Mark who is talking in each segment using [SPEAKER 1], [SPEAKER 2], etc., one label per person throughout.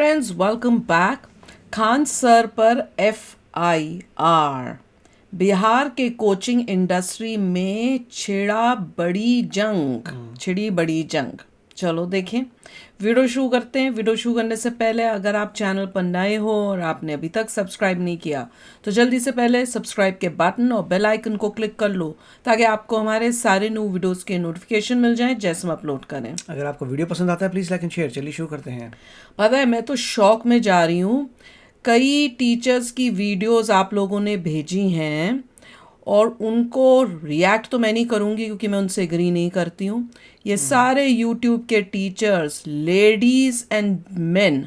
[SPEAKER 1] Friends, welcome back. Khan sir पर FIR। Bihar के coaching industry में छिड़ी बड़ी जंग। चलो देखें, वीडियो शुरू करते हैं। वीडियो शुरू करने से पहले अगर आप चैनल पर नए हो और आपने अभी तक सब्सक्राइब नहीं किया तो जल्दी से पहले सब्सक्राइब के बटन और बेल आइकन को क्लिक कर लो ताकि आपको हमारे सारे न्यू वीडियोस के नोटिफिकेशन मिल जाएं जैसे हम अपलोड करें।
[SPEAKER 2] अगर आपको वीडियो पसंद आता है प्लीज़ लाइक एंड शेयर। चलिए शुरू करते हैं।
[SPEAKER 1] पता है, मैं तो शौक में जा रही हूँ। कई टीचर्स की वीडियोस आप लोगों ने भेजी हैं और उनको रिएक्ट तो मैं नहीं करूँगी क्योंकि मैं उनसे एग्री नहीं करती हूँ। ये सारे यूट्यूब के टीचर्स, लेडीज़ एंड मेन,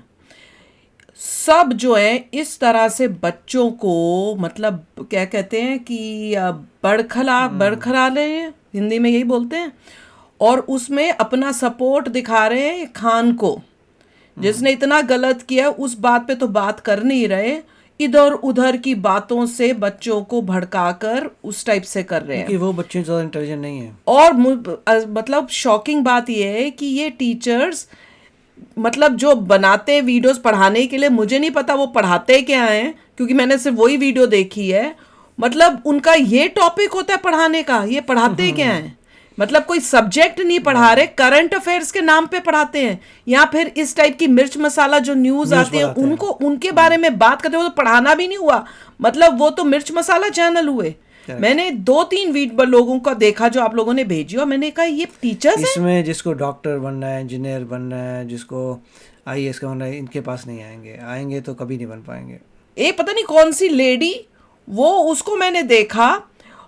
[SPEAKER 1] सब जो है इस तरह से बच्चों को, मतलब क्या कहते हैं कि बड़खला ले, हिंदी में यही बोलते हैं, और उसमें अपना सपोर्ट दिखा रहे हैं खान को, जिसने इतना गलत किया। उस बात पे तो बात कर नहीं रहे, इधर उधर की बातों से बच्चों को भड़काकर उस टाइप से कर रहे हैं
[SPEAKER 2] क्योंकि वो बच्चे ज़्यादा इंटेलिजेंट नहीं है।
[SPEAKER 1] और मतलब शॉकिंग बात यह है कि ये टीचर्स, मतलब जो बनाते हैं वीडियोस पढ़ाने के लिए, मुझे नहीं पता वो पढ़ाते क्या हैं क्योंकि मैंने सिर्फ वही वीडियो देखी है। मतलब उनका ये टॉपिक होता है पढ़ाने का, ये पढ़ाते क्या हैं? मतलब कोई सब्जेक्ट नहीं पढ़ा रहे, करंट अफेयर्स के नाम पे पढ़ाते हैं, या फिर इस टाइप की मिर्च मसाला जो न्यूज आती है उनको, उनके बारे में बात करते हुए तो पढ़ाना भी नहीं हुआ। मतलब वो तो मिर्च मसाला चैनल हुए। मैंने 2-3 वीडियो लोगों का देखा जो आप लोगों ने भेजी और मैंने कहा ये टीचर्स हैं।
[SPEAKER 2] इसमें जिसको डॉक्टर बनना है, इंजीनियर बनना है, जिसको IAS का बनना है, इनके पास नहीं आएंगे तो कभी नहीं बन पाएंगे।
[SPEAKER 1] पता नहीं कौन सी लेडी, वो उसको मैंने देखा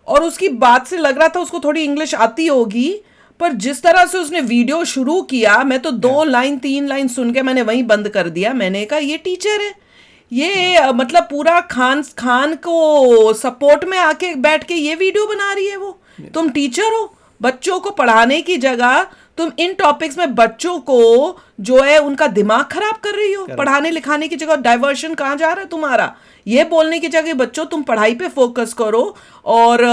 [SPEAKER 1] और उसकी बात से लग रहा था उसको थोड़ी इंग्लिश आती होगी, पर जिस तरह से उसने वीडियो शुरू किया, मैं तो 2 लाइन 3 लाइन सुन के मैंने वहीं बंद कर दिया। मैंने कहा ये टीचर है, ये मतलब पूरा खान को सपोर्ट में आके बैठ के ये वीडियो बना रही है। वो तुम टीचर हो, बच्चों को पढ़ाने की जगह तुम इन टॉपिक्स में बच्चों को जो है उनका दिमाग खराब कर रही हो। पढ़ाने लिखाने की जगह डाइवर्शन कहाँ जा रहा है तुम्हारा? ये बोलने की जगह बच्चों तुम पढ़ाई पे फोकस करो और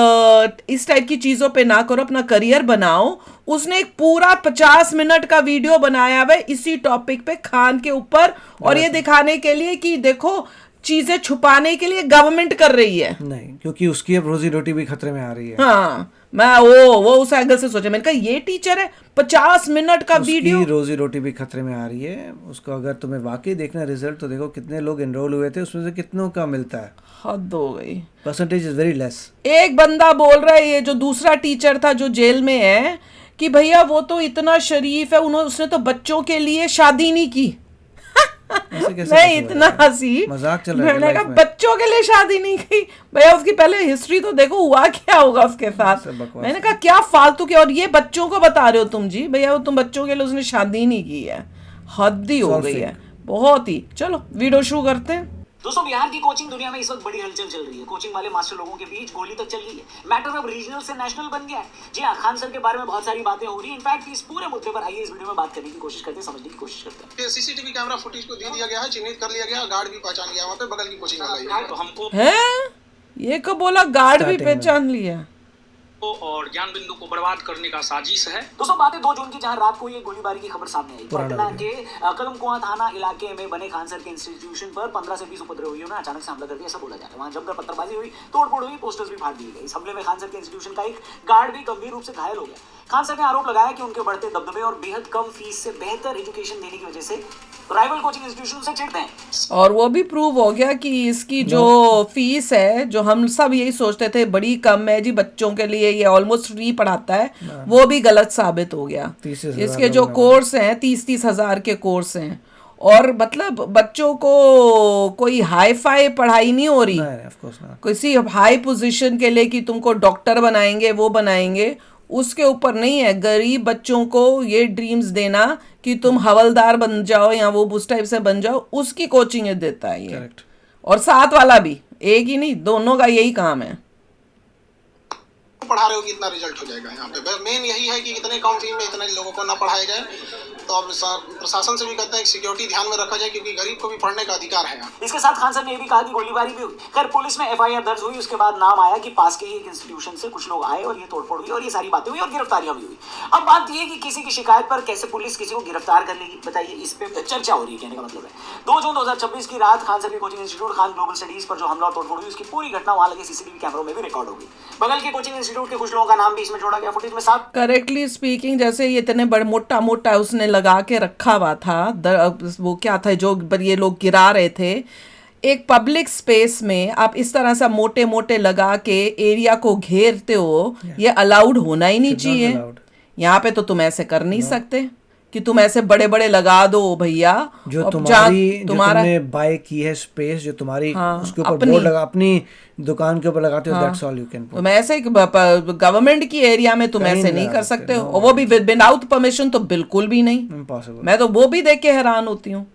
[SPEAKER 1] इस टाइप की चीज़ों पे ना करो, अपना करियर बनाओ। उसने एक पूरा 50 मिनट का वीडियो बनाया हुआ है इसी टॉपिक पे, खान के ऊपर, और ये दिखाने के लिए कि देखो चीजें छुपाने के लिए गवर्नमेंट कर रही है।
[SPEAKER 2] नहीं, क्योंकि उसकी अब रोजी रोटी भी खतरे में आ रही है।
[SPEAKER 1] हाँ, मैं वो उस एंगल से सोचा। मैंने कहा ये टीचर है, 50 मिनट का वीडियो।
[SPEAKER 2] रोजी रोटी भी खतरे में आ रही है उसको। अगर तुम्हें वाकई देखना रिजल्ट तो देखो कितने लोग एनरोल हुए थे, उसमें से कितनों का मिलता है।
[SPEAKER 1] हद हो गई,
[SPEAKER 2] परसेंटेज इज वेरी लेस।
[SPEAKER 1] एक बंदा बोल रहा है, ये जो दूसरा टीचर था जो जेल में है, कि भैया वो तो इतना शरीफ है, उसने तो बच्चों के लिए शादी नहीं की। मैं इतना हंसी,
[SPEAKER 2] मजाक चल रहा है।
[SPEAKER 1] मैंने कहा बच्चों के लिए शादी नहीं की भैया, उसकी पहले हिस्ट्री तो देखो, हुआ क्या होगा उसके साथ। मैंने कहा क्या फालतू के, और ये बच्चों को बता रहे हो तुम जी? भैया वो तुम बच्चों के लिए उसने शादी नहीं की है। हद ही हो गई है, बहुत ही। चलो वीडियो शुरू करते हैं।
[SPEAKER 3] दोस्तों, बिहार की कोचिंग दुनिया में इस वक्त बड़ी हलचल चल रही है। कोचिंग वाले मास्टर लोगों के बीच गोली तक चल रही है। मैटर अब रीजनल से नेशनल बन गया है। जी हाँ, खान सर के बारे में बहुत सारी बातें हो रही है। इनफैक्ट इस पूरे मुद्दे पर आइए इस वीडियो में बात करने की कोशिश करते हैं, समझने की कोशिश करते हैं।
[SPEAKER 4] सीसीटीवी कैमरा फुटेज को दे दिया गया है, चिन्हित कर लिया गया, गार्ड भी पहचान लिया, वहाँ पे बगल की कोचिंग वाला
[SPEAKER 3] तो हमको
[SPEAKER 1] है ये कब बोला, गार्ड भी पहचान लिया
[SPEAKER 3] और ज्ञान बिंदु को बर्बाद करने का साजिश है। दोस्तों, बातें 2 जून की, जहां रात को ये गोलीबारी की खबर सामने आई। पटना के कलमकुआं थाना इलाके में बने खान सर के इंस्टीट्यूशन पर 15 से 20 उपद्रवियों ने अचानक से हमला कर दिया, ऐसा बोला जा रहा है। वहां जमकर पत्थरबाजी हुई, तोड़फोड़ हुई, पोस्टर्स भी फाड़ दिए गए। इस हमले में खान सर के इंस्टीट्यूशन का एक गार्ड भी गंभीर रूप से घायल हो गया। खान सर ने आरोप लगाया कि उनके बढ़ते दबदबे और बेहद कम फीस से बेहतर एजुकेशन देने की वजह से राइवल कोचिंग इंस्टीट्यूशन से चिढ़ते हैं।
[SPEAKER 1] और वो भी प्रूव हो गया कि इसकी जो फीस है, जो हम सब यही सोचते थे बड़ी कम है जी बच्चों के लिए, ये ऑलमोस्ट फ्री पढ़ाता है, वो भी गलत साबित हो गया। इसके जो कोर्स हैं 30-30 हजार के कोर्स हैं, और मतलब बच्चों को कोई हाई फाई पढ़ाई नहीं हो रही, किसी हाई पोजीशन के लिए कि तुमको डॉक्टर बनाएंगे, वो बनाएंगे, उसके ऊपर नहीं है। गरीब बच्चों को ये ड्रीम्स देना कि तुम हवलदार बन जाओ या वो उस टाइप से बन जाओ, उसकी कोचिंग देता है ये। और साथ वाला भी, एक ही नहीं, दोनों का यही काम है।
[SPEAKER 4] पढ़ा रहे हो कि इतना रिजल्ट हो जाएगा। यहाँ पे मेन यही है कि इतने काउंसलिंग में इतने लोगों को ना पढ़ाया जाए, तो अब प्रशासन से भी कहते हैं कि सिक्योरिटी ध्यान में रखा जाए, क्योंकि गरीब को भी पढ़ने का अधिकार है यहाँ।
[SPEAKER 3] इसके साथ खान सर ने ये भी कहा कि गोलीबारी भी हुई। खैर पुलिस में एफआईआर दर्ज हुई, उसके बाद नाम आया कि पास के ही एक इंस्टीट्यूशन से कुछ लोग आए और ये तोड़फोड़ हुई और ये सारी बातें हुई और गिरफ्तारियां भी हुई। अब बात ये कि किसी की शिकायत पर कैसे पुलिस किसी को गिरफ्तार कर लेगी, बताइए, इस पे चर्चा हो रही है। कहने का मतलब है 2 जून 2026 की रात खान सर के coaching institute Khan global studies पर जो हमला और तोड़फोड़ हुई उसकी पूरी घटना वहां लगे सीसीटीवी कैमरों में भी रिकॉर्ड होगी। बगल के कोचिंग इंस्टीट्यूट के कुछ लोगों का नाम भी इसमें जोड़ा गया फुटेज में। साथ
[SPEAKER 1] करेक्टली स्पीकिंग, जैसे ये इतने बड़े मोटा मोटा उसने लगा के रखा हुआ था, वो क्या था जो ये लोग गिरा रहे थे, एक पब्लिक स्पेस में आप इस तरह से मोटे मोटे लगा के एरिया को घेरते हो, ये अलाउड होना ही नहीं चाहिए। यहाँ पे तो तुम ऐसे कर नहीं सकते कि तुम ऐसे बड़े बड़े लगा दो भैया।
[SPEAKER 2] जो तुमने बाय की है स्पेस, जो तुम्हारी उसके ऊपर बोर्ड लगा, अपनी दुकान के ऊपर लगाते हो, दैट्स ऑल यू कैन।
[SPEAKER 1] तुम ऐसे गवर्नमेंट की एरिया में तुम ऐसे नहीं कर सकते हो, और वो भी विदाउट परमिशन तो बिल्कुल भी नहीं, इम्पॉसिबल। मैं तो वो भी देख के हैरान होती हूँ।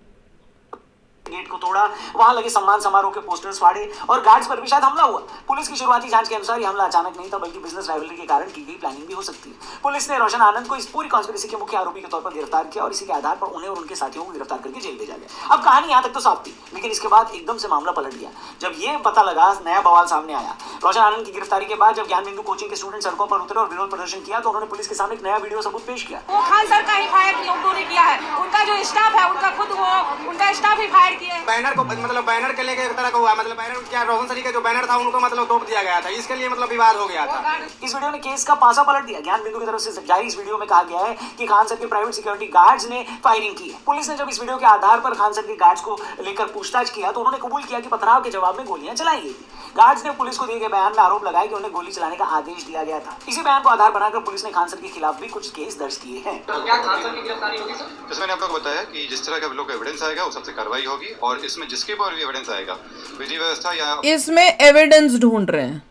[SPEAKER 3] गेट को तोड़ा, वहां लगे सम्मान समारोह के पोस्टर्स फाड़े और गार्ड्स पर भी शायद हमला हुआ। पुलिस की शुरुआती जांच के अनुसार ये हमला अचानक नहीं था, बल्कि बिजनेस राइवलरी के कारण की गई प्लानिंग भी हो सकती है। पुलिस ने रोशन आनंद को इस पूरी कॉन्स्पिरेसी के मुख्य आरोपी के तौर पर गिरफ्तार किया और इसी के आधार पर उन्हें और उनके साथियों को गिरफ्तार करके जेल भेजा गया। अब कहानी यहाँ तक तो साफ थी, लेकिन इसके बाद एकदम से मामला पलट गया जब ये पता लगा, नया बवाल सामने आया। रोशन आनंद की गिरफ्तारी के बाद जब ज्ञान बिंदु कोचिंग के स्टूडेंट सड़कों पर उतरे और विरोध प्रदर्शन किया, तो उन्होंने पुलिस के सामने एक नया वीडियो सबूत पेश किया।
[SPEAKER 5] वो खान सर का ही फायर लोगों ने किया है, उनका जो स्टाफ है उनका खुद वो उनका स्टाफ ही फायर किया है।
[SPEAKER 6] बैनर को मतलब बैनर के लेके एक तरह का हुआ, मतलब बैनर क्या रोहन सरी का जो बैनर था उनको मतलब तोड़ दिया गया था, इसके लिए मतलब विवाद हो गया था।
[SPEAKER 3] इस वीडियो ने केस का पासा पलट दिया। ज्ञान बिंदु की तरफ से जारी इस वीडियो में कहा गया है कि खान सर के प्राइवेट सिक्योरिटी गार्ड्स ने फायरिंग की है। पुलिस ने जब इस वीडियो के आधार पर खान सर के गार्ड्स को लेकर पूछताछ किया तो उन्होंने कबूल किया कि पथराव के जवाब में गोलियां चलाई गई थी। गार्ड्स ने पुलिस को दिए गए बयान में आरोप लगाया कि उन्हें गोली चलाने का आदेश दिया गया था। इसी बयान को आधार बनाकर पुलिस ने खान सर के खिलाफ भी कुछ केस दर्ज किए हैं।
[SPEAKER 7] तो क्या खान सर की गिरफ्तारी होगी सर? जैसे मैंने आप लोगों को बताया कि जिस तरह का लोग एविडेंस आएगा उस सबसे कार्रवाई होगी, और इसमें जिसके पास भी एविडेंस आएगा, विधि व्यवस्था या
[SPEAKER 1] इसमें एविडेंस ढूंढ रहे हैं।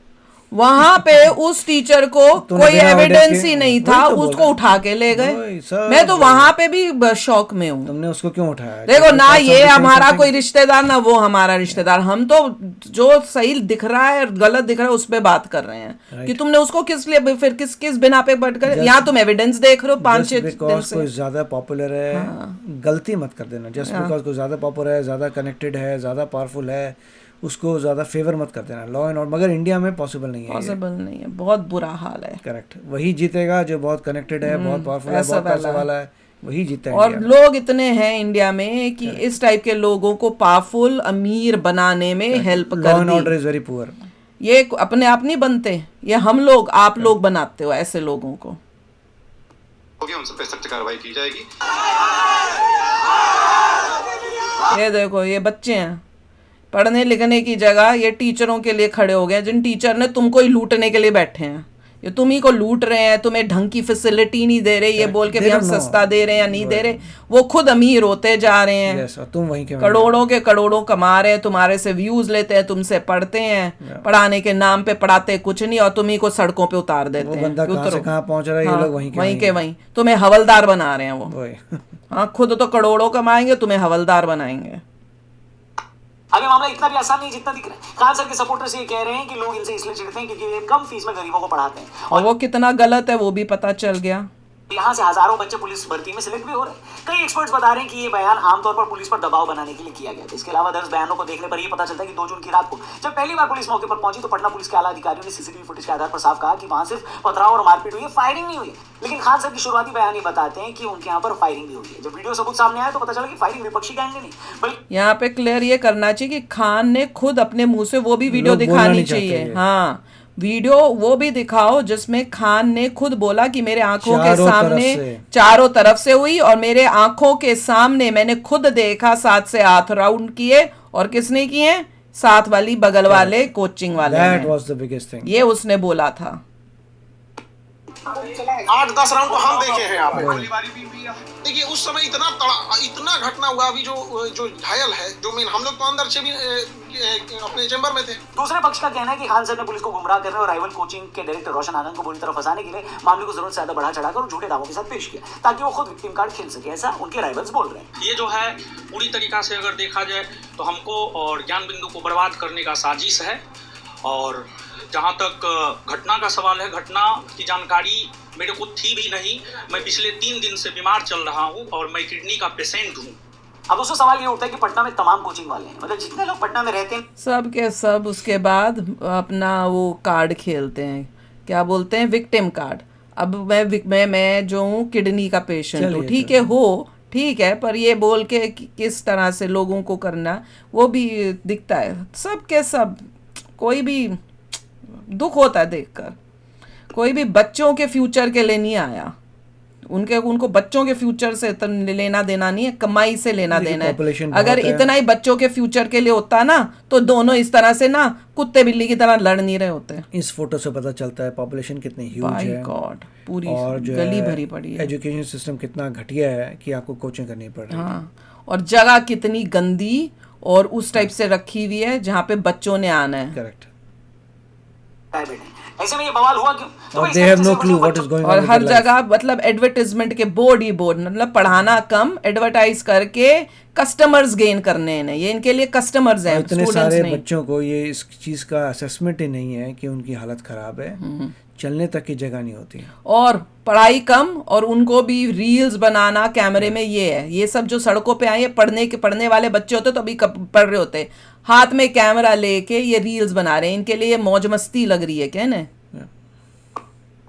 [SPEAKER 1] वहां पे उस टीचर को कोई एविडेंस ही नहीं था, उसको उठा के ले गए। मैं तो वहां पे भी शौक में हूँ।
[SPEAKER 2] तुमने उसको क्यों उठाया?
[SPEAKER 1] देखो ना, ये हमारा कोई रिश्तेदार ना वो हमारा रिश्तेदार, हम तो जो सही दिख रहा है और गलत दिख रहा है उस पे बात कर रहे हैं कि तुमने उसको किस लिए, फिर किस बिना पे बट कर। यहाँ तुम एविडेंस देख रहे हो 5-6 दिन से।
[SPEAKER 2] कोई ज्यादा पॉपुलर है, गलती मत कर देना। जस्ट बिकॉज कोई ज्यादा पॉपुलर है, ज्यादा कनेक्टेड है, ज्यादा पावरफुल है, उसको ज्यादा फेवर मत कर देना। लॉ एंड ऑर्डर मगर इंडिया में पॉसिबल नहीं है,
[SPEAKER 1] पॉसिबल नहीं है, बहुत बुरा हाल है।
[SPEAKER 2] करेक्ट, वही जीतेगा जो बहुत कनेक्टेड है, बहुत पावरफुल है, बहुत पैसा वाला है, वही जीता है।
[SPEAKER 1] और लोग इतने हैं इंडिया में कि इस टाइप के लोगों को पावरफुल अमीर बनाने में हेल्प कर दी।
[SPEAKER 2] Law and order is very poor.
[SPEAKER 1] ये अपने आप नहीं बनते, ये हम लोग, आप लोग बनाते हो ऐसे लोगों को।
[SPEAKER 7] उन सब पे सख्त कार्रवाई की जाएगी।
[SPEAKER 1] ये देखो, ये बच्चे हैं, पढ़ने लिखने की जगह ये टीचरों के लिए खड़े हो गए, जिन टीचर ने तुमको ही लूटने के लिए बैठे हैं। ये तुम ही को लूट रहे हैं, तुम्हें ढंग की फैसिलिटी नहीं दे रहे, ये बोल के भी हम सस्ता दे रहे हैं या नहीं दे रहे। वो खुद अमीर होते जा रहे हैं,
[SPEAKER 2] तुम वहीं के
[SPEAKER 1] करोड़ों के करोड़ों कमा रहे हैं, तुम्हारे से व्यूज लेते हैं, तुमसे पढ़ते हैं, पढ़ाने के नाम पे पढ़ाते कुछ नहीं, और तुम्ही को सड़कों पे उतार देते हैं।
[SPEAKER 2] कहाँ पहुंच रहा है, ये लोग
[SPEAKER 1] वहीं के वहीं तुम्हें हवलदार बना रहे हैं वो। हाँ, खुद तो करोड़ों कमाएंगे, तुम्हें हवलदार बनाएंगे।
[SPEAKER 3] अभी मामला इतना भी आसान नहीं जितना दिख रहा है। खान सर के सपोर्टर्स ये कह रहे हैं कि लोग इनसे इसलिए चिढ़ते हैं क्योंकि ये कम फीस में गरीबों को पढ़ाते हैं,
[SPEAKER 1] और वो कितना गलत है वो भी पता चल गया।
[SPEAKER 3] यहाँ से हजारों बच्चे पुलिस भर्ती में सिलेक्ट भी हो रहे हैं। कई एक्सपर्ट्स बता रहे हैं कि ये बयान आमतौर पर पुलिस पर दबाव बनाने के लिए किया गया था। इसके अलावा दर्ज बयानों को देखने पर ये पता चलता है कि 2 जून की रात को जब पहली बार पुलिस मौके पर पहुंची तो पटना पुलिस के आला अधिकारियों ने सीसीटीवी फुटेज के आधार पर साफ कहा कि वहां सिर्फ पथराव और मारपीट हुई है, फायरिंग नहीं हुई है। लेकिन खान सर की शुरुआती बयान ये बताते हैं कि उनके यहाँ पर फायरिंग भी हुई है। जब वीडियो सबूत सामने आया तो पता चला कि फायरिंग विपक्षी गैंग ने नहीं, बल्कि
[SPEAKER 1] यहाँ पे क्लियर ये करना चाहिए कि खान ने खुद अपने मुंह से वो भी वीडियो दिखानी चाहिए। हाँ, वीडियो वो भी दिखाओ जिसमें खान ने खुद बोला कि मेरे आंखों के सामने चारों तरफ से हुई, और मेरे आंखों के सामने मैंने खुद देखा 7 से 8 राउंड किए, और किसने किए? साथ वाली बगल वाले कोचिंग वाले।
[SPEAKER 2] That was the biggest thing.
[SPEAKER 1] ये उसने बोला था।
[SPEAKER 4] 8-10 राउंड तो हम देखे हैं यहाँ पे। देखिए उस समय इतना घटना हुआ। अभी जो घायल है, जो मेन, हम लोग तो अंदर से भी अपने चेंबर में थे।
[SPEAKER 3] दूसरे पक्ष का कहना है कि खान सर ने पुलिस को गुमराह करने और राइवल कोचिंग के डायरेक्टर रोशन आनंद को बुरी तरह फंसाने के लिए मामले को जरूरत से ज्यादा बढ़ा चढ़ाकर और झूठे दावों के साथ पेश किया ताकि वो खुद विक्टिम कार्ड खेल सके, ऐसा उनके राइवल्स बोल रहे हैं।
[SPEAKER 8] ये जो है पूरी तरीका से अगर देखा जाए तो हमको और ज्ञान बिंदु को बर्बाद करने का साजिश है,
[SPEAKER 3] और जहाँ तक घटना का सवाल है, घटना की जानकारी मेरे को थी भी नहीं। मैं पिछले 3 दिन से बीमार चल रहा हूँ और मैं किडनी का पेशेंट हूँ। अब उससे सवाल ये उठता है कि पटना में तमाम कोचिंग वाले हैं, मतलब जितने लोग पटना में रहते हैं
[SPEAKER 1] सब के सब उसके बाद अपना वो कार्ड खेलते हैं, क्या बोलते हैं, विक्टिम कार्ड। अब मैं जो हूँ किडनी का पेशेंट हूँ, ठीक है, ठीक है, पर ये बोल के किस तरह से लोगों को करना वो भी दिखता है। सब के सब कोई भी दुख होता है देखकर। कोई भी बच्चों के फ्यूचर के लिए नहीं आया, उनको बच्चों के फ्यूचर से लेना देना नहीं है, कमाई से लेना देना है। अगर इतना ही बच्चों के फ्यूचर के लिए होता ना तो दोनों इस तरह से ना कुत्ते बिल्ली की तरह लड़ नहीं रहे होते।
[SPEAKER 2] इस फोटो से पता चलता है पॉपुलेशन कितनी ह्यूज है
[SPEAKER 1] गॉड, पूरी
[SPEAKER 2] और जो
[SPEAKER 1] गली भरी पड़ी है।
[SPEAKER 2] एजुकेशन सिस्टम कितना घटिया है कि आपको कोचिंग करनी पड़ रही है।
[SPEAKER 1] हाँ, और जगह कितनी गंदी और उस टाइप से रखी हुई है जहाँ पे बच्चों ने आना है।
[SPEAKER 2] करेक्ट।
[SPEAKER 3] ऐसे में ये बवाल हुआ क्यों?
[SPEAKER 2] और they have no clue what is going on
[SPEAKER 1] और
[SPEAKER 2] with
[SPEAKER 1] हर
[SPEAKER 2] their life.
[SPEAKER 1] जगह मतलब एडवर्टाइजमेंट के बोर्ड ही बोर्ड, मतलब पढ़ाना कम, एडवर्टाइज करके कस्टमर्स गेन करने हैं। ये इनके लिए कस्टमर्स हैं,
[SPEAKER 2] इतने
[SPEAKER 1] स्टूडेंट्स
[SPEAKER 2] सारे
[SPEAKER 1] नहीं।
[SPEAKER 2] बच्चों को ये इस चीज का असेसमेंट ही नहीं है कि उनकी हालत खराब है, चलने तक की जगह नहीं होती।
[SPEAKER 1] और पढ़ाई कम और उनको भी रील्स बनाना कैमरे में, ये है। ये सब जो सड़कों पे आए हैं पढ़ने वाले बच्चे होते तो अभी पढ़ रहे होते, हाथ में कैमरा लेके ये रील्स बना रहे हैं। इनके लिए ये मौज मस्ती लग रही है क्या ना,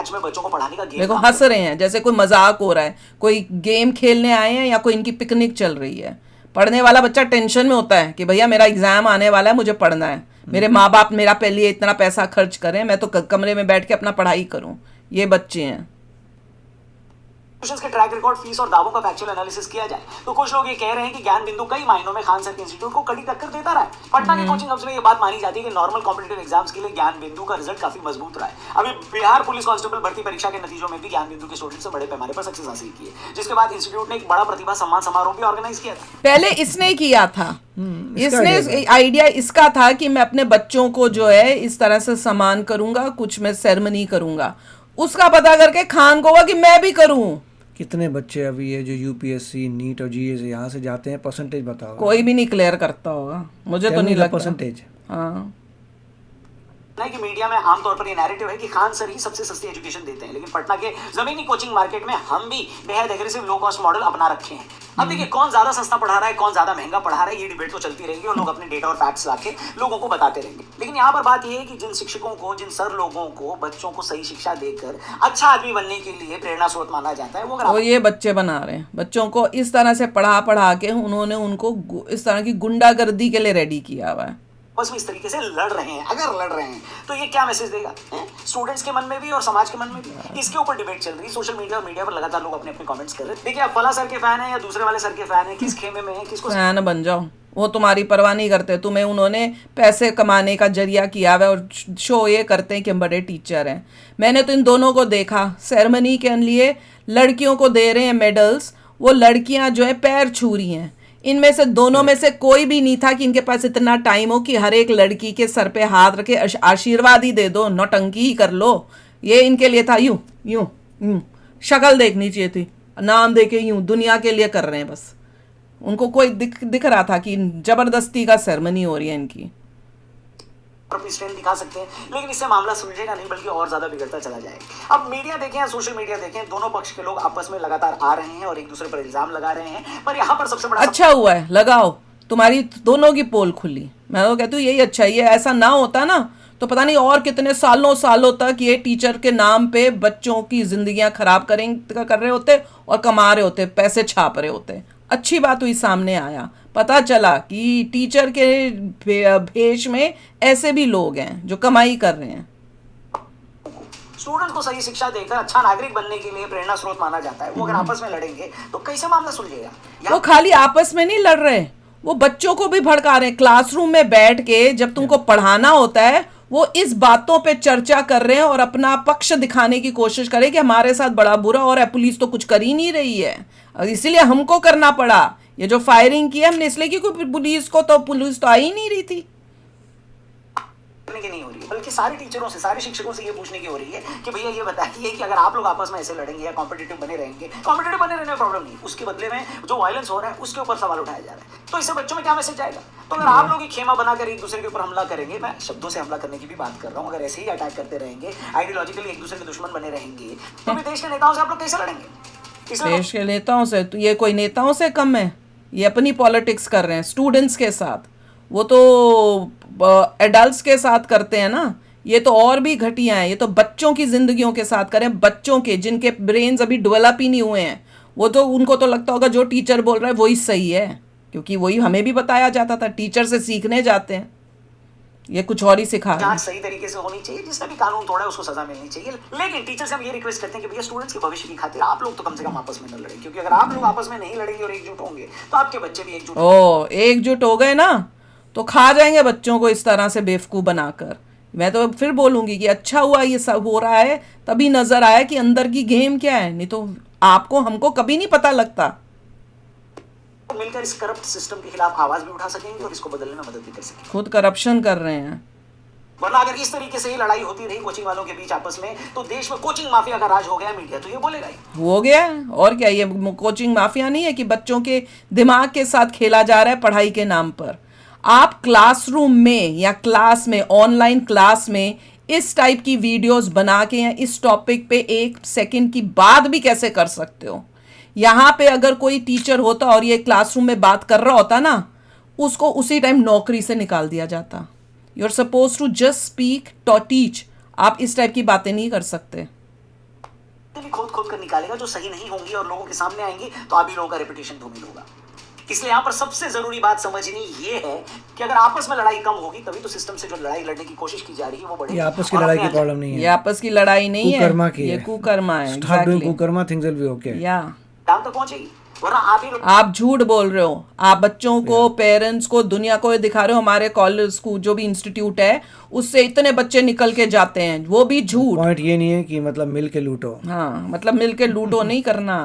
[SPEAKER 3] में बच्चों को पढ़ाने का गेम
[SPEAKER 1] देखो हंस रहे हैं जैसे कोई मजाक हो रहा है, कोई गेम खेलने आए हैं या कोई इनकी पिकनिक चल रही है। पढ़ने वाला बच्चा टेंशन में होता है कि भैया मेरा एग्जाम आने वाला है, मुझे पढ़ना है, मेरे माँ बाप मेरा लिए इतना पैसा खर्च करें, मैं तो कमरे में बैठ के अपना पढ़ाई करूं। ये बच्चे हैं।
[SPEAKER 3] के ट्रैक रिकॉर्ड, फीस और दावों का फैक्चुअल एनालिसिस किया जाए तो कुछ लोग ये कह रहे हैं कि ज्ञान बिंदु कई मायनों में खान सर के इंस्टीट्यूट को कड़ी टक्कर देता रहा है। पटना के कोचिंग हब्स में ये बात मानी जाती है कि नॉर्मल कॉम्पिटिटिव एग्जाम्स के लिए ज्ञान बिंदु का रिजल्ट काफी मजबूत रहा है। अभी बिहार पुलिस कांस्टेबल भर्ती परीक्षा के नतीजों में भी ज्ञान बिंदु के स्टूडेंट्स बड़े पैमाने पर सक्सेस हासिल की है, जिसके बाद इंस्टीट्यूट ने एक बड़ा प्रतिभा सम्मान समारोह भी ऑर्गेनाइज किया था।
[SPEAKER 1] पहले इसने किया था, इसने आइडिया इसका था कि मैं अपने बच्चों को जो है इस तरह से सम्मान करूंगा, कुछ मैं सेरेमनी करूंगा। उसका पता करके खान को हुआ कि मैं भी करूं।
[SPEAKER 2] कितने बच्चे अभी ये जो यूपीएससी, नीट और जीए से यहाँ से जाते हैं, परसेंटेज बताओ।
[SPEAKER 1] कोई भी नहीं क्लियर करता होगा, मुझे तो नहीं लगता
[SPEAKER 2] परसेंटेज।
[SPEAKER 1] हाँ,
[SPEAKER 3] कि मीडिया में आमतौर पर ये नैरेटिव है कि खान सर ही सबसे सस्ती एजुकेशन देते हैं, लेकिन पटना के जमीनी कोचिंग मार्केट में हम भी बेहद एग्रेसिव लो कॉस्ट मॉडल अपना रखे हैं। अब देखिए कौन ज्यादा सस्ता पढ़ा रहा है, कौन ज्यादा महंगा पढ़ा रहा है, ये डिबेट तो चलती रहेगी और लोग अपने डेटा और फैक्ट्स लाके लोगों को बताते रहेंगे। लेकिन यहाँ पर बात ये है कि जिन शिक्षकों को, जिन सर लोगों को बच्चों को सही शिक्षा देकर अच्छा आदमी बनने के लिए प्रेरणा स्रोत माना जाता है, वो
[SPEAKER 1] ये बच्चे बना रहे हैं। बच्चों को इस तरह से पढ़ा के उन्होंने उनको इस तरह की गुंडागर्दी के लिए रेडी किया हुआ है।
[SPEAKER 3] बस में इस तरीके से लड़ रहे हैं। अगर लड़ रहे हैं तो ये क्या मैसेज देगा स्टूडेंट्स के मन में भी और समाज के मन में भी? इसके ऊपर डिबेट चल रही है सोशल मीडिया और मीडिया पर लगातार लोग अपने अपने कमेंट्स कर रहे हैं। देखिए आप फला सर के फैन है या दूसरे वाले सर के फैन है, किस खेमे में है, किसको
[SPEAKER 1] फैन बन जाओ, वो तुम्हारी परवाह नहीं करते। तुम्हें उन्होंने पैसे कमाने का जरिया किया हुआ और शो ये करते हैं कि हम बड़े टीचर हैं। मैंने तो इन दोनों को देखा सेरेमनी के लिए, लड़कियों को दे रहे हैं मेडल्स, वो लड़कियां जो है पैर छू रही हैं। इनमें से दोनों में से कोई भी नहीं था कि इनके पास इतना टाइम हो कि हर एक लड़की के सर पे हाथ रखे आशीर्वाद ही दे दो, नौटंकी ही कर लो। ये इनके लिए था यूं यूं यूं, शक्ल देखनी चाहिए थी, नाम देके यूं दुनिया के लिए कर रहे हैं बस। उनको कोई दिख रहा था कि जबरदस्ती का सेरेमनी हो रही है इनकी।
[SPEAKER 3] अपनी स्ट्रेंथ दिखा सकते हैं, लेकिन इससे मामला सुलझेगा नहीं बल्कि और ज्यादा बिगड़ता चला जाएगा। अब मीडिया देखें या सोशल मीडिया देखें, दोनों पक्ष के लोग आपस में लगातार आ रहे हैं और एक दूसरे पर इल्जाम लगा रहे हैं, पर यहाँ पर सबसे बड़ा
[SPEAKER 1] अच्छा हुआ है लगाओ, तुम्हारी दोनों की पोल खुली। मैं तो कहती हूँ यही अच्छा, ये ऐसा ना होता ना तो पता नहीं और कितने सालों तक ये टीचर के नाम पे बच्चों की जिंदगियां खराब कर रहे होते और कमा रहे होते, पैसे छाप रहे होते। अच्छी बात हुई सामने आया, पता चला कि टीचर के भेष में ऐसे भी लोग हैं जो कमाई कर रहे हैं।
[SPEAKER 3] स्टूडेंट को सही शिक्षा देकर अच्छा नागरिक बनने के लिए प्रेरणा स्रोत माना जाता है। वो अगर आपस में लड़ेंगे तो कैसे मामला सुलझेगा?
[SPEAKER 1] वो खाली आपस में नहीं लड़ रहे, वो बच्चों को भी भड़का रहे हैं। क्लासरूम में बैठ के जब तुमको पढ़ाना होता है वो इस बातों पे चर्चा कर रहे हैं और अपना पक्ष दिखाने की कोशिश करें कि हमारे साथ बड़ा बुरा हो रहा है, पुलिस तो कुछ कर ही नहीं रही है, इसीलिए हमको करना पड़ा। ये जो फायरिंग की हमने इसलिए की पुलिस तो आ ही नहीं रही थी।
[SPEAKER 3] करने की नहीं हो रही है, बल्कि सारे टीचरों से, सारे शिक्षकों से ये पूछने की हो रही है कि भैया ये बताइए कि अगर आप लोग आपस में ऐसे लड़ेंगे या कॉम्पिटिटिव बने रहेंगे, कॉम्पिटिटिव बने रहने में प्रॉब्लम नहीं, उसके बदले में जो वायलेंस हो रहा है उसके ऊपर सवाल उठाया जा रहा है, तो इससे बच्चों में क्या मैसेज जाएगा? तो अगर आप लोग एक खेमा बनाकर एक दूसरे के ऊपर हमला करेंगे, मैं शब्दों से हमला करने की भी बात कर रहा हूँ, अगर ऐसे ही अटैक करते रहेंगे, आइडियोलॉजिकली एक दूसरे के दुश्मन बने रहेंगे, तो देश के नेताओं से आप लोग कैसे लड़ेंगे?
[SPEAKER 1] देश के नेताओं से? तो ये कोई नेताओं से कम है? ये अपनी पॉलिटिक्स कर रहे हैं स्टूडेंट्स के साथ, वो तो एडल्ट्स के साथ करते हैं ना। ये तो और भी घटिया है, ये तो बच्चों की जिंदगियों के साथ करें, बच्चों के जिनके ब्रेन्स अभी डेवलप ही नहीं हुए हैं, वो तो उनको तो लगता होगा जो टीचर बोल रहा है वही सही है, क्योंकि वही हमें भी बताया जाता था, टीचर से सीखने जाते हैं, ये कुछ और ही सिखा रहे हैं।
[SPEAKER 3] जांच सही तरीके से होनी चाहिए, जिसने भी कानून तोड़ा है उसको सजा मिलनी चाहिए, लेकिन टीचर से हम ये रिक्वेस्ट करते हैं कि भैया स्टूडेंट्स के भविष्य की खातिर आप लोग तो कम से कम आपस में न लड़ें, क्योंकि अगर आप लोग आपस में नहीं लड़ेंगे और एकजुट होंगे तो आपके बच्चे भी एकजुट
[SPEAKER 1] एकजुट हो गए ना तो खा जाएंगे बच्चों को इस तरह से बेवकूफ़ बनाकर। मैं तो फिर बोलूंगी कि अच्छा हुआ ये सब हो रहा है, तभी नजर आया कि अंदर की गेम क्या है, नहीं तो आपको हमको कभी नहीं पता लगता।
[SPEAKER 3] मिलकर इस करप्ट सिस्टम के खिलाफ आवाज भी उठा सकेंगे और इसको बदलने में मदद भी कर सकेंगे।
[SPEAKER 1] खुद करप्शन कर रहे हैं।
[SPEAKER 3] वरना अगर इस तरीके से ही लड़ाई होती रही कोचिंग वालों के बीच आपस में, तो देश में कोचिंग माफिया का राज हो गया, मीडिया तो ये बोलेगा ही
[SPEAKER 1] हो गया। और क्या, ये कोचिंग माफिया नहीं है कि बच्चों के दिमाग के साथ खेला जा रहा है पढ़ाई के नाम पर। आप क्लासरूम में या क्लास में, ऑनलाइन क्लास में इस टाइप की वीडियोस बना के या इस टॉपिक पे 1 सेकंड की बात भी कैसे कर सकते हो? यहाँ पे अगर कोई टीचर होता और ये क्लासरूम में बात कर रहा होता ना, उसको उसी टाइम नौकरी से निकाल दिया जाता। You are supposed to just speak to teach, आप इस टाइप की बातें नहीं कर सकते।
[SPEAKER 3] खोद कर निकालेगा जो सही नहीं होंगी और लोगों के सामने आएंगी, तो आप ही लोगों का रेपुटेशन धूमिल होगा। इसलिए यहाँ पर सबसे जरूरी बात समझनी ये है कि अगर आपस में लड़ाई कम होगी तभी तो सिस्टम से जो लड़ाई लड़ने की कोशिश की जा रही है वो बढ़ेगी।
[SPEAKER 2] ये आपस की लड़ाई की प्रॉब्लम नहीं है,
[SPEAKER 1] ये आपस की लड़ाई नहीं है,
[SPEAKER 2] कुकर्मा की
[SPEAKER 1] ये
[SPEAKER 2] है।
[SPEAKER 1] कुकर्मा है।
[SPEAKER 2] Stop doing Kukarma, things will be okay।
[SPEAKER 1] या
[SPEAKER 3] काम तक पहुंचेगी, वरना आप
[SPEAKER 1] झूठ बोल रहे हो, आप बच्चों को, पेरेंट्स को, दुनिया को ये दिखा रहे हो हमारे कॉलेज, स्कूल, जो भी इंस्टीट्यूट है उससे इतने बच्चे निकल के जाते हैं, वो भी झूठ।
[SPEAKER 2] पॉइंट ये नहीं है कि मतलब मिल के लूटो,
[SPEAKER 1] हाँ, मतलब मिल के लूटो नहीं करना।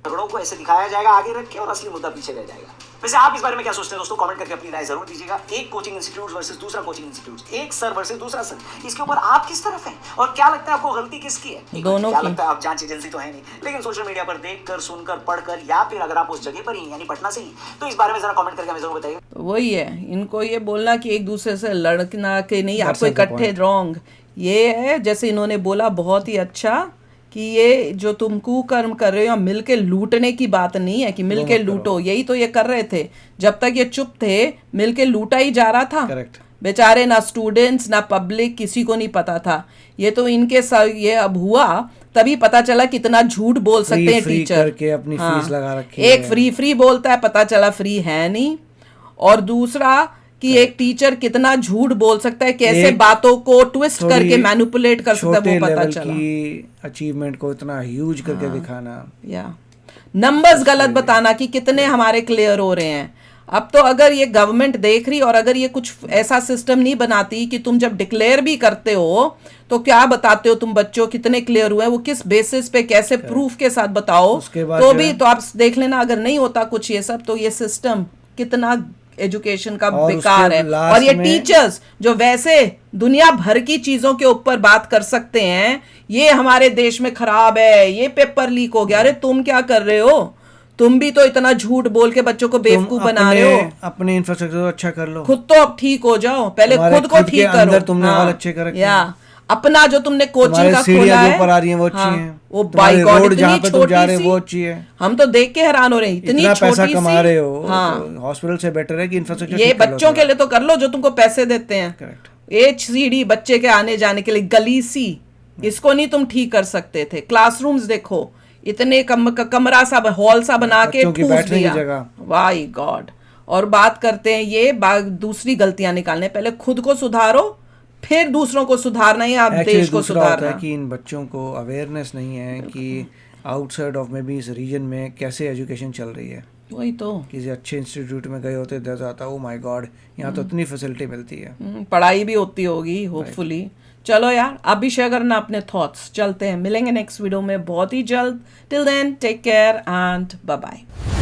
[SPEAKER 3] झगड़ों को ऐसे दिखाया जाएगा आगे रख के और असली मुद्दा पीछे रह जाएगा। वैसे आप इस बारे में क्या सोचते हैं दोस्तों? कमेंट करके अपनी राय जरूर दीजिएगा। एक कोचिंग इंस्टीट्यूट वर्सेस दूसरा कोचिंग इंस्टीट्यूट, एक सर वर्सेस दूसरा सर, इसके ऊपर आप किस तरफ हैं और क्या लगता है आपको गलती किसकी है?
[SPEAKER 1] दोनों
[SPEAKER 3] क्या
[SPEAKER 1] की।
[SPEAKER 3] लगता है, आप जांच एजेंसी तो है नहीं, लेकिन सोशल मीडिया पर देखकर, सुनकर, पढ़कर, या फिर अगर आप उस जगह पर ही यानी पटना से ही, तो इस बारे में जरा कमेंट करके हमें जरूर बताइए।
[SPEAKER 1] तो वही है, इनको ये बोलना कि एक दूसरे से लड़ना के नहीं, आपको इकट्ठे रॉन्ग। ये है जैसे इन्होंने बोला बहुत ही अच्छा कि ये जो तुम कुकर्म कर रहे हो, मिलके लूटने की बात नहीं है कि मिलके लूटो, यही तो ये कर रहे थे जब तक ये चुप थे, मिलके लूटा ही जा रहा था।
[SPEAKER 2] करेक्ट।
[SPEAKER 1] बेचारे ना स्टूडेंट्स ना पब्लिक, किसी को नहीं पता था। ये तो इनके साथ ये अब हुआ तभी पता चला कितना झूठ बोल सकते हैं टीचर
[SPEAKER 2] करके अपनी फीस लगा रखी
[SPEAKER 1] है। एक फ्री बोलता है, पता चला फ्री है नहीं। और दूसरा कि एक टीचर कितना झूठ बोल सकता है, कैसे बातों को ट्विस्ट करके मैनिपुलेट कर सकता है, वो पता चला।
[SPEAKER 2] अचीवमेंट को इतना ह्यूज करके दिखाना,
[SPEAKER 1] या नंबर्स गलत बताना कि कितने हमारे क्लियर हो रहे हैं। अब तो अगर ये गवर्नमेंट देख रही और अगर ये कुछ ऐसा सिस्टम नहीं बनाती कि तुम जब डिक्लेयर भी करते हो तो क्या बताते हो तुम बच्चों कितने क्लियर हुए हैं, वो किस बेसिस पे, कैसे प्रूफ के साथ बताओ, तो भी तो आप देख लेना। अगर नहीं होता कुछ ये सब, तो ये सिस्टम कितना एजुकेशन का बेकार है। और ये टीचर्स जो वैसे दुनिया भर की चीजों के ऊपर बात कर सकते हैं, ये हमारे देश में खराब है, ये पेपर लीक हो गया। अरे तुम क्या कर रहे हो? तुम भी तो इतना झूठ बोल के बच्चों को बेवकूफ बना रहे हो।
[SPEAKER 2] अपने इंफ्रास्ट्रक्चर अच्छा कर लो,
[SPEAKER 1] खुद तो अब ठीक हो जाओ, पहले खुद को ठीक करो।
[SPEAKER 2] तुमने हॉल अच्छे कर रखे हैं,
[SPEAKER 1] अपना जो तुमने कोचिंग का खोला है,
[SPEAKER 2] ऊपर आ रही है वो अच्छी है,
[SPEAKER 1] वो बाय गॉड इतनी
[SPEAKER 2] जहाँ पे तुम जा रहे
[SPEAKER 1] छोटी
[SPEAKER 2] हो वो
[SPEAKER 1] सी,
[SPEAKER 2] अच्छी है।
[SPEAKER 1] हम तो देख के हैरान हो रहे हैं, इतनी छोटी
[SPEAKER 2] पैसा कमा रहे हो,
[SPEAKER 1] हाँ,
[SPEAKER 2] हॉस्पिटल से बेटर है कि इंफ्रास्ट्रक्चर
[SPEAKER 1] ये बच्चों के लिए तो कर लो जो तुमको पैसे देते हैं।
[SPEAKER 2] करेक्ट।
[SPEAKER 1] HCD बच्चे के आने जाने के लिए, गली सी, इसको नहीं तुम ठीक कर सकते थे। क्लासरूम्स देखो, इतने कमरा सा, हॉल सा बना के ठूस दिया, वाई गॉड। और बात करते हैं ये दूसरी गलतियां निकालने, पहले खुद को सुधारो फिर दूसरों को सुधारना ही आप देश को सुधारना।
[SPEAKER 2] कि इन बच्चों को अवेयरनेस नहीं है कि आउटसाइड ऑफ मे बी इस रीजन में कैसे एजुकेशन चल रही है।
[SPEAKER 1] वही तो,
[SPEAKER 2] किसी अच्छे इंस्टीट्यूट में गए होते दर्द आता, ओ माय गॉड यहाँ तो इतनी फैसिलिटी मिलती है,
[SPEAKER 1] पढ़ाई भी होती होगी होपफुली। चलो यार, आप भी शेयर करना अपने थॉट्स। चलते हैं, मिलेंगे नेक्स्ट वीडियो में बहुत ही जल्द। Till then take care and bye bye.